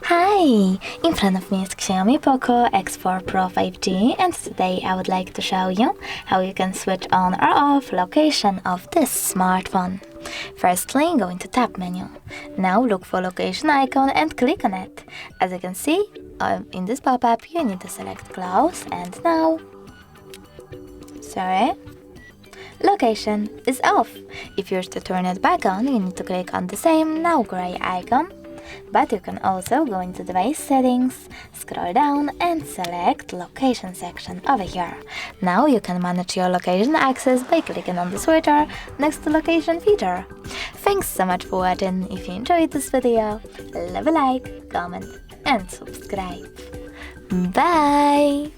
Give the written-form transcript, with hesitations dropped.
Hi! In front of me is Xiaomi Poco X4 Pro 5G, and today I would like to show you how you can switch on or off location of this smartphone. Firstly, go into Tap menu. Now look for location icon and click on it. As you can see, in this pop-up you need to select close, and now... location is off. If you wish to turn it back on, you need to click on the same now gray icon. But you can also go into device settings, scroll down and select location section over here. Now you can manage your location access by clicking on the switcher next to location feature. Thanks so much for watching. If you enjoyed this video, leave a like, comment and subscribe. Bye!